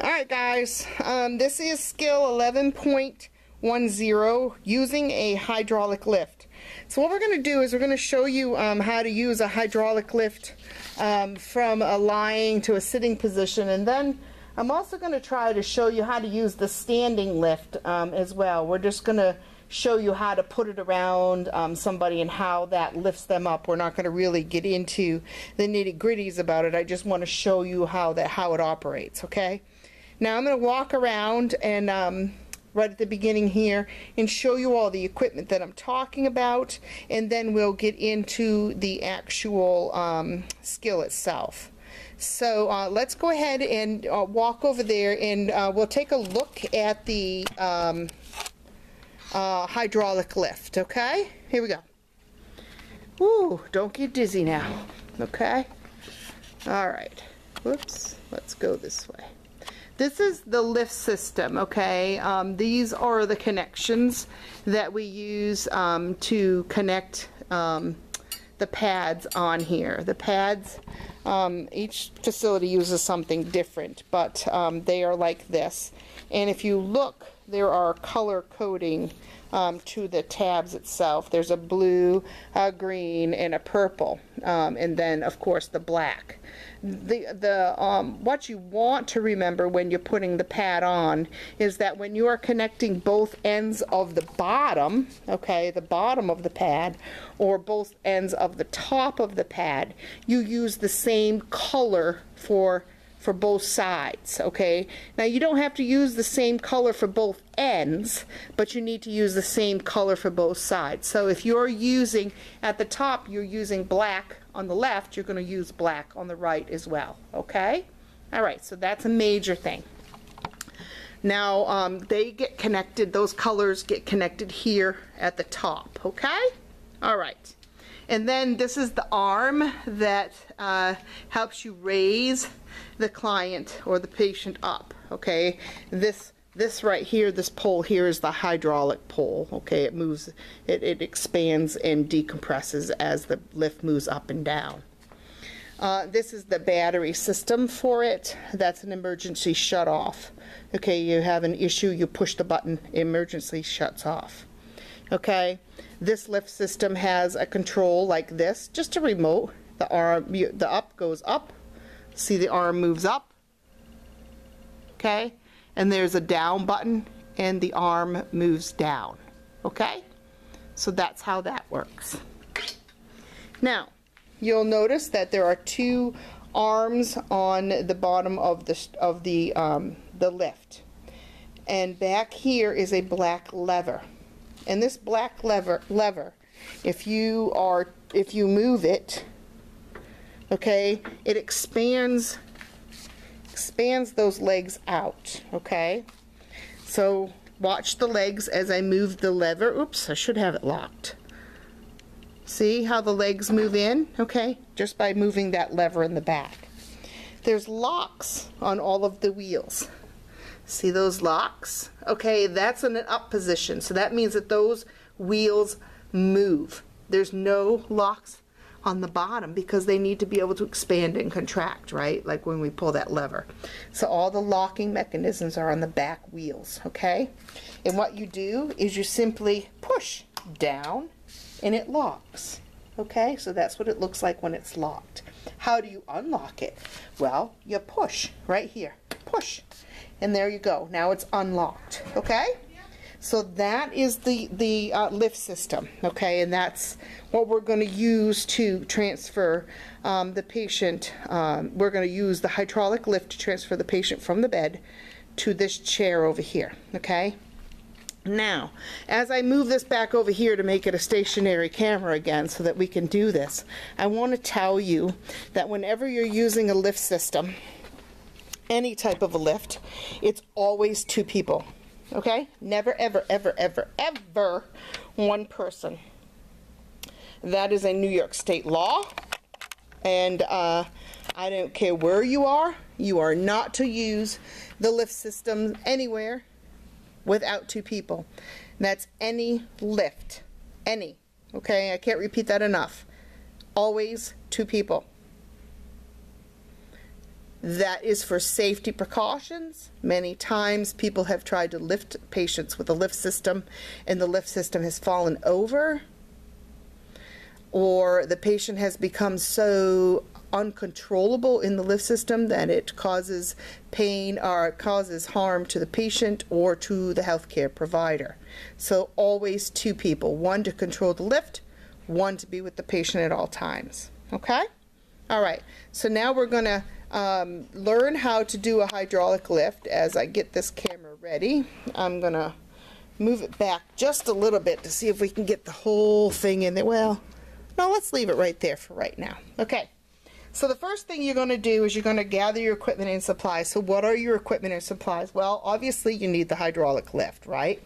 Alright guys, this is skill 11.10, using a hydraulic lift. So what we're going to do is we're going to show you how to use a hydraulic lift from a lying to a sitting position, and then I'm also going to try to show you how to use the standing lift as well. We're just going to show you how to put it around somebody and how that lifts them up. We're not going to really get into the nitty-gritties about it. I just want to show you how it operates, okay? Now I'm going to walk around and right at the beginning here and show you all the equipment that I'm talking about, and then we'll get into the actual skill itself. So let's go ahead and walk over there, and we'll take a look at the hydraulic lift, okay? Here we go. Ooh, don't get dizzy now, okay? Alright, whoops, let's go this way. This is the lift system, okay? These are the connections that we use to connect the pads on here. The pads, each facility uses something different, but they are like this. And if you look, there are color coding to the tabs itself. There's a blue, a green, and a purple, and then of course the black. What you want to remember when you're putting the pad on is that when you are connecting both ends of the bottom, okay, the bottom of the pad, or both ends of the top of the pad, you use the same color for both sides, okay? Now you don't have to use the same color for both ends, but you need to use the same color for both sides. So if you're using, at the top, you're using black on the left, you're going to use black on the right as well, okay? Alright, so that's a major thing. Now they get connected, those colors get connected here at the top, okay? Alright. And then this is the arm that helps you raise the client or the patient up, okay? This right here, this pole here, is the hydraulic pole, okay? It moves, it expands and decompresses as the lift moves up and down. This is the battery system for it. That's an emergency shut off. Okay, you have an issue, you push the button, emergency shuts off. Okay, this lift system has a control like this, just a remote. The arm, the up goes up. See, the arm moves up. Okay, and there's a down button, and the arm moves down. Okay, so that's how that works. Now, you'll notice that there are two arms on the bottom of the lift, and back here is a black lever. And this black lever, if you move it, okay, it expands those legs out, okay? So watch the legs as I move the lever. Oops, I should have it locked. See how the legs move in, okay? Just by moving that lever in the back. There's locks on all of the wheels. See those locks? Okay, that's in an up position, so that means that those wheels move. There's no locks on the bottom because they need to be able to expand and contract, right? Like when we pull that lever. So all the locking mechanisms are on the back wheels, okay? And what you do is you simply push down and it locks, okay? So that's what it looks like when it's locked. How do you unlock it? Well, you push right here, push. And there you go. Now it's unlocked. Okay? So that is the lift system. Okay? And that's what we're going to use to transfer the patient. We're going to use the hydraulic lift to transfer the patient from the bed to this chair over here. Okay? Now, as I move this back over here to make it a stationary camera again so that we can do this, I want to tell you that whenever you're using a lift system, any type of a lift, it's always two people, okay? Never, ever, ever, ever, ever one person. That is a New York State law, and I don't care where you are not to use the lift system anywhere without two people. And that's any lift, any, okay? I can't repeat that enough. Always two people. That is for safety precautions. Many times people have tried to lift patients with a lift system and the lift system has fallen over, or the patient has become so uncontrollable in the lift system that it causes pain or causes harm to the patient or to the healthcare provider. So always two people, one to control the lift, one to be with the patient at all times. Okay? All right, so now we're going to learn how to do a hydraulic lift. As I get this camera ready, I'm going to move it back just a little bit to see if we can get the whole thing in there. Well, no, let's leave it right there for right now. Okay, so the first thing you're going to do is you're going to gather your equipment and supplies. So what are your equipment and supplies? Well, obviously you need the hydraulic lift, right?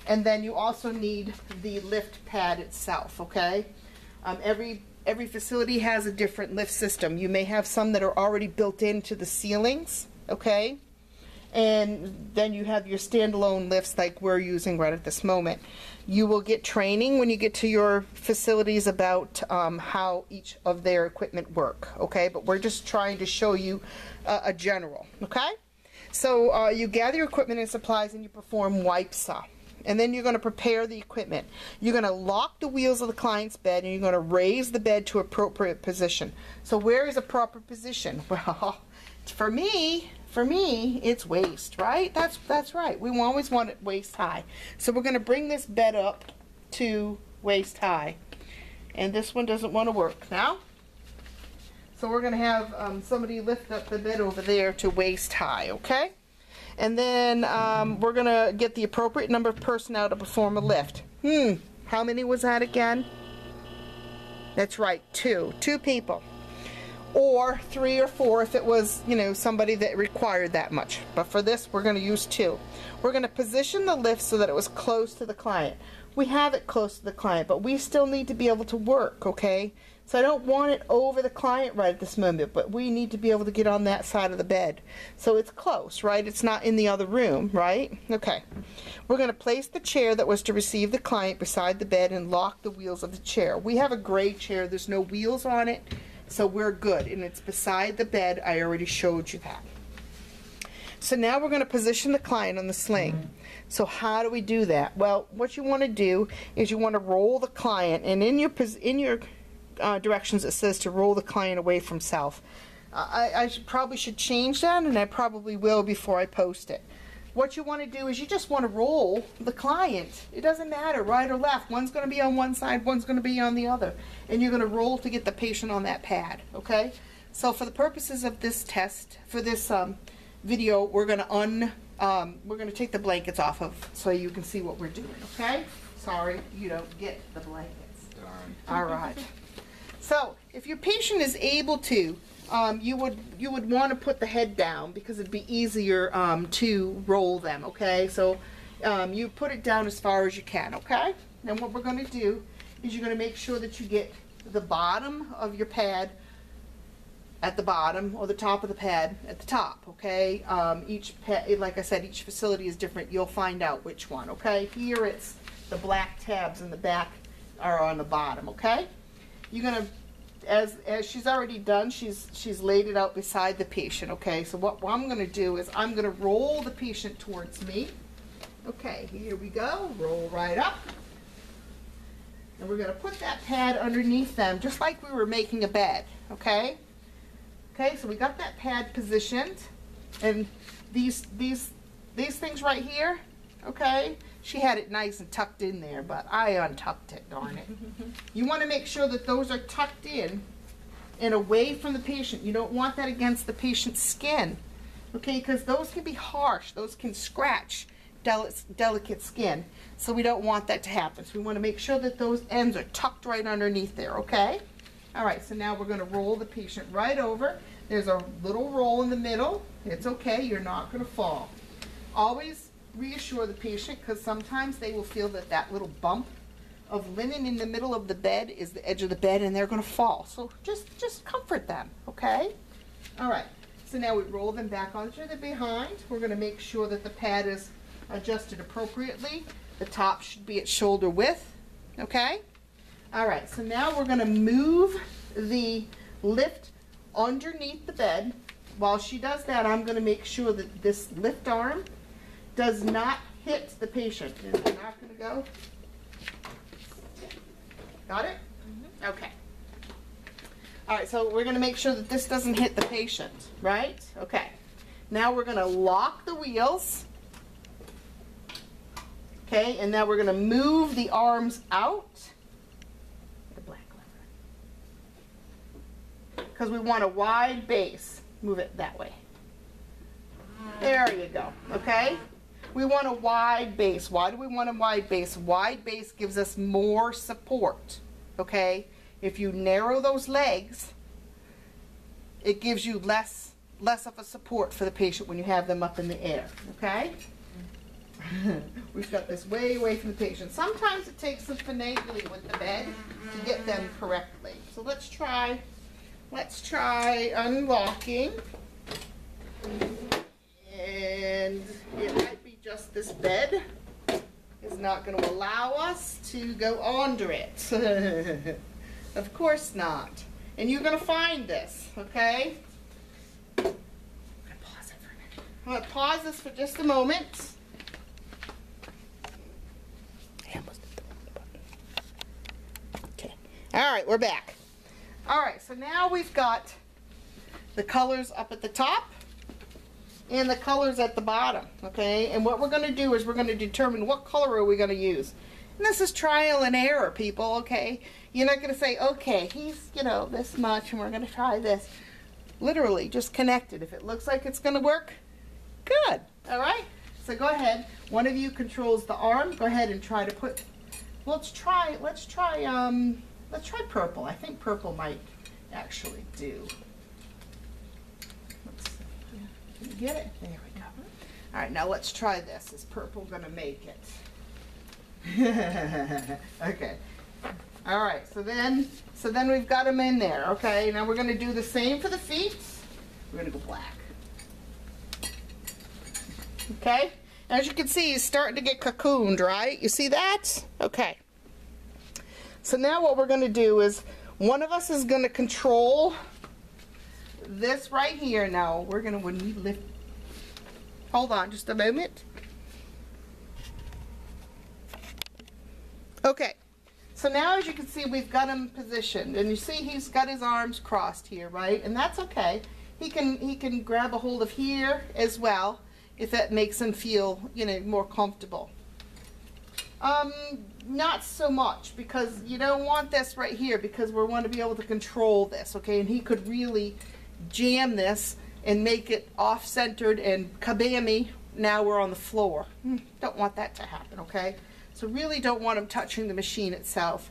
And then you also need the lift pad itself, okay? Every facility has a different lift system. You may have some that are already built into the ceilings, okay? And then you have your standalone lifts like we're using right at this moment. You will get training when you get to your facilities about how each of their equipment work, okay? But we're just trying to show you a general, okay? So you gather your equipment and supplies and you perform wipe saw. And then you're going to prepare the equipment. You're going to lock the wheels of the client's bed and you're going to raise the bed to appropriate position. So where is a proper position? Well, for me, it's waist, right? That's right. We always want it waist high. So we're going to bring this bed up to waist high. And this one doesn't want to work now. So we're going to have somebody lift up the bed over there to waist high, okay? And then we're going to get the appropriate number of personnel to perform a lift. How many was that again? That's right, two people. Or 3 or 4 if it was, you know, somebody that required that much. But for this, we're going to use 2. We're going to position the lift so that it was close to the client. We have it close to the client, but we still need to be able to work, okay? So I don't want it over the client right at this moment, but we need to be able to get on that side of the bed. So it's close, right? It's not in the other room, right? Okay. We're going to place the chair that was to receive the client beside the bed and lock the wheels of the chair. We have a gray chair. There's no wheels on it, so we're good. And it's beside the bed. I already showed you that. So now we're going to position the client on the sling. So how do we do that? Well, what you want to do is you want to roll the client, and in your directions it says to roll the client away from self. I probably should change that, and I probably will before I post it. What you want to do is you just want to roll the client. It doesn't matter right or left. One's going to be on one side, one's going to be on the other, and you're going to roll to get the patient on that pad, okay? So for the purposes of this test, for this video, we're going to take the blankets off of so you can see what we're doing, okay? Sorry, you don't get the blankets. Darn. All right. So if your patient is able to, you would want to put the head down because it'd be easier to roll them, okay? So you put it down as far as you can, okay? And what we're going to do is you're going to make sure that you get the bottom of your pad at the bottom or the top of the pad at the top, okay? Each pad, like I said, each facility is different. You'll find out which one, okay? Here it's the black tabs in the back are on the bottom, okay? You're gonna, as she's already done, she's laid it out beside the patient, okay? So what I'm gonna do is I'm gonna roll the patient towards me. Okay, here we go, roll right up. And we're gonna put that pad underneath them, just like we were making a bed, okay? Okay, so we got that pad positioned, and these things right here, okay? She had it nice and tucked in there, but I untucked it, darn it. You want to make sure that those are tucked in and away from the patient. You don't want that against the patient's skin, okay? Because those can be harsh. Those can scratch delicate skin. So we don't want that to happen. So we want to make sure that those ends are tucked right underneath there, okay? All right, so now we're going to roll the patient right over. There's a little roll in the middle. It's okay. You're not going to fall. Always reassure the patient, because sometimes they will feel that that little bump of linen in the middle of the bed is the edge of the bed and they're going to fall. So just comfort them, okay? All right, so now we roll them back onto the behind. We're going to make sure that the pad is adjusted appropriately. The top should be at shoulder width, okay? All right, so now we're going to move the lift underneath the bed while she does that, I'm going to make sure that this lift arm does not hit the patient. Is it not going to go? Got it? Mm-hmm. Okay. All right, so we're going to make sure that this doesn't hit the patient, right? Okay. Now we're going to lock the wheels. Okay, and now we're going to move the arms out. The black lever. Because we want a wide base. Move it that way. There you go, okay? We want a wide base. Why do we want a wide base? Wide base gives us more support, okay? If you narrow those legs, it gives you less of a support for the patient when you have them up in the air, okay? We've got this way away from the patient. Sometimes it takes some finagling with the bed to get them correctly. So let's try unlocking. And it might be just this bed is not going to allow us to go under it. Of course not. And you're going to find this, okay? I'm going to pause it for a minute. I'm going to pause this for just a moment. Okay. All right, we're back. All right, so now we've got the colors up at the top and the colors at the bottom, okay? And what we're going to do is we're going to determine what color are we going to use. And this is trial and error, people, okay? You're not going to say, okay, he's, you know, this much and we're going to try this. Literally, just connect it. If it looks like it's going to work, good, all right? So go ahead. One of you controls the arm. Go ahead and try to put, let's try purple. I think purple might actually do. Let's see. Can you get it? There we go. All right, now let's try this. Is purple going to make it? Okay. All right, so then we've got them in there, okay? Now we're going to do the same for the feet. We're going to go black. Okay? As you can see, he's starting to get cocooned, right? You see that? Okay. So now what we're going to do is one of us is going to control this right here. Now we're going to, when we lift, hold on just a moment. Okay. So now as you can see, we've got him positioned, and you see he's got his arms crossed here, right? And that's okay. He can grab a hold of here as well if that makes him feel, you know, more comfortable. Not so much, because you don't want this right here, because we want to be able to control this, okay? And he could really jam this and make it off-centered and kabammy, now we're on the floor. Don't want that to happen, okay? So really don't want him touching the machine itself.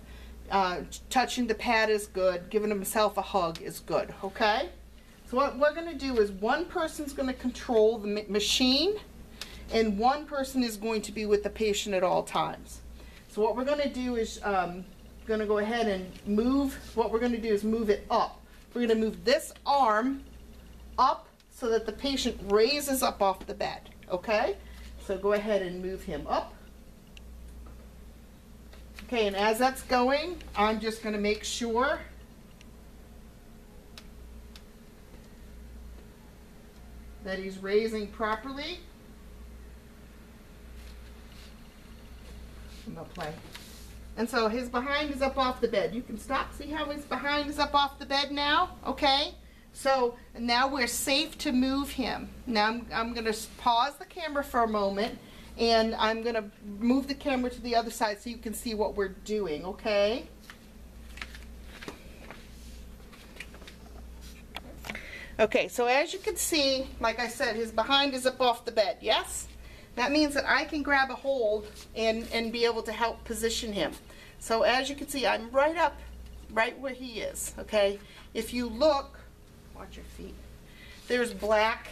Touching the pad is good. Giving himself a hug is good, okay? So what we're going to do is one person's going to control the machine, and one person is going to be with the patient at all times. So what we're going to do is going to go ahead and move. What we're going to do is move it up. We're going to move this arm up so that the patient raises up off the bed, okay? So go ahead and move him up. Okay, and as that's going, I'm just going to make sure that he's raising properly. I'm going to play. And so his behind is up off the bed. You can stop. See how his behind is up off the bed now? Okay? So now we're safe to move him. Now I'm going to pause the camera for a moment, and I'm going to move the camera to the other side so you can see what we're doing, okay? Okay, so as you can see, like I said, his behind is up off the bed, yes? That means that I can grab a hold and be able to help position him. So as you can see, I'm right up, right where he is, okay? If you look, watch your feet, there's black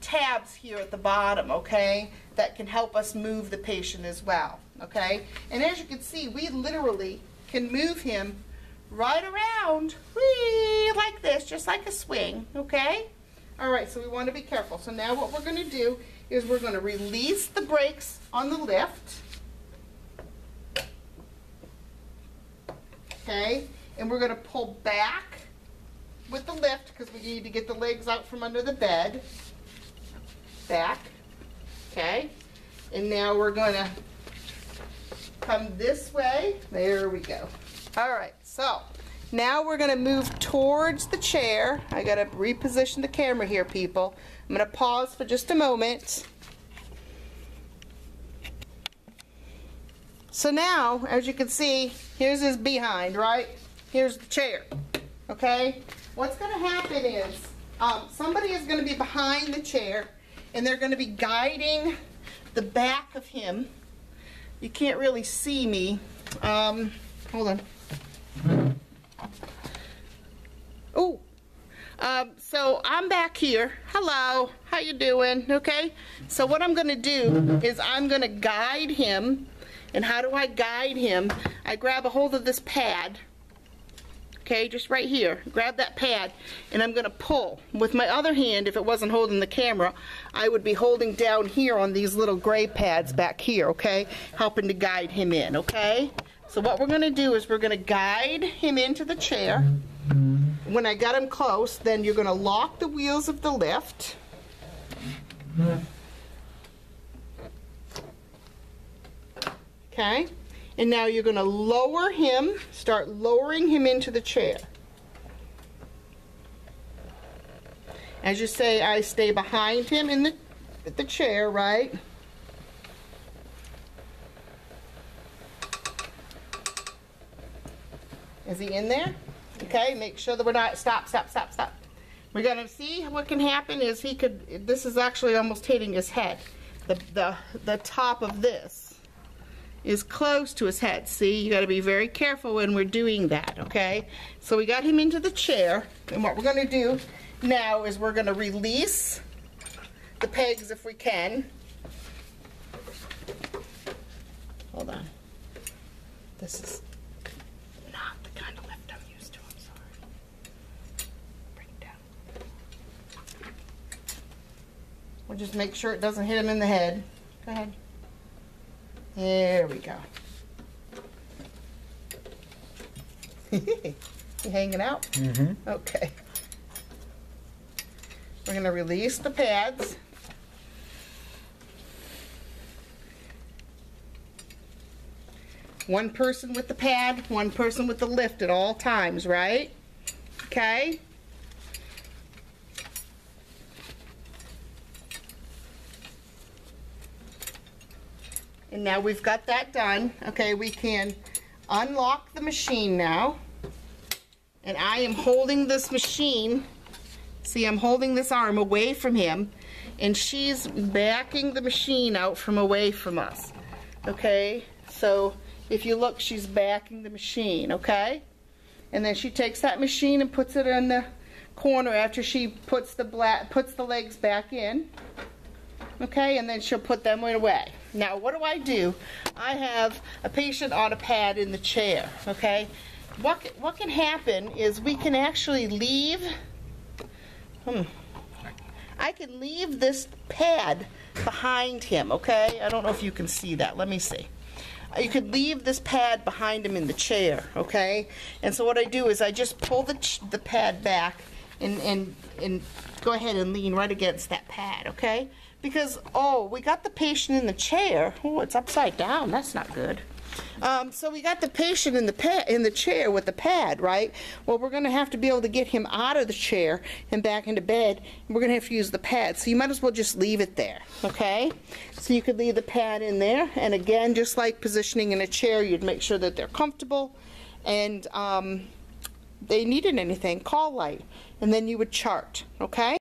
tabs here at the bottom, okay, that can help us move the patient as well, okay? And as you can see, we literally can move him right around, whee, like this, just like a swing, okay? All right, so we want to be careful. So now what we're going to do is we're going to release the brakes on the lift, okay? And we're going to pull back with the lift because we need to get the legs out from under the bed. Back. Okay. And now we're going to come this way. There we go. All right. So now we're going to move towards the chair. I got to reposition the camera here, people. I'm going to pause for just a moment. So now, as you can see, here's his behind, right? Here's the chair. Okay? What's going to happen is somebody is going to be behind the chair and they're going to be guiding the back of him. You can't really see me. Hold on. Oh. So I'm back here. Hello. How you doing? Okay? So what I'm going to do is I'm going to guide him. And how do I guide him? I grab a hold of this pad. Okay, just right here. Grab that pad, and I'm going to pull. With my other hand, if it wasn't holding the camera, I would be holding down here on these little gray pads back here, okay? Helping to guide him in, okay? So what we're going to do is we're going to guide him into the chair. When I got him close, then you're going to lock the wheels of the lift. Okay? And now you're going to lower him, start lowering him into the chair. As you say, I stay behind him in the chair, right? Is he in there? Okay, make sure that we're not, stop. We're going to see what can happen is he could, this is actually almost hitting his head. The top of this is close to his head. See, you got to be very careful when we're doing that, okay? So we got him into the chair, and what we're going to do now is we're going to release the pegs if we can. Hold on. This is not the kind of lift I'm used to, I'm sorry. Bring it down. We'll just make sure it doesn't hit him in the head. Go ahead. There we go. You hanging out? Mm-hmm. Okay. We're going to release the pads. One person with the pad, one person with the lift at all times, right? Okay. And now we've got that done. Okay, we can unlock the machine now. And I am holding this machine. See, I'm holding this arm away from him. And she's backing the machine out from away from us. Okay, so if you look, she's backing the machine, okay? And then she takes that machine and puts it in the corner after she puts the legs back in. Okay, and then she'll put them away. Now, what do? I have a patient on a pad in the chair, okay? What can happen is we can actually leave, I can leave this pad behind him, okay? I don't know if you can see that. Let me see. You could leave this pad behind him in the chair, okay? And so what I do is I just pull the pad back and go ahead and lean right against that pad, okay? Because, oh, we got the patient in the chair. Oh, it's upside down. That's not good. So we got the patient in the chair with the pad, right? Well, we're going to have to be able to get him out of the chair and back into bed. And we're going to have to use the pad. So you might as well just leave it there, okay? So you could leave the pad in there. And again, just like positioning in a chair, you'd make sure that they're comfortable. And they needed anything, call light. And then you would chart, okay?